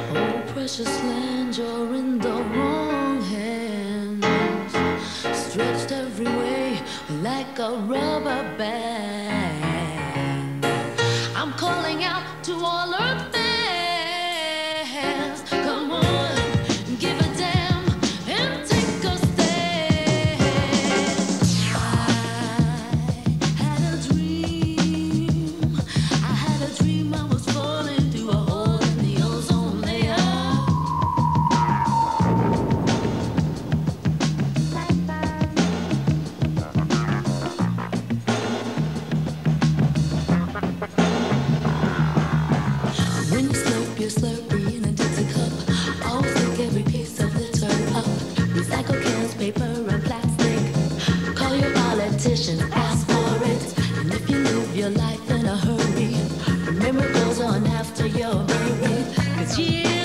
Oh, precious land, you're in the wrong hands. Stretched every way like a rubber band. I'm calling out to all earth fans. Come on, give a damn and take a stand. I had a dream I was falling through a hole in the ozone layer. When you slurp your Slurpee in a Dixie cup, always pick every piece of litter up. Recycle cans, paper, and plastic. Call your politicians, ask for it. And if you live your life in a hurry, remember it goes on after you're buried. 'Cause yeah.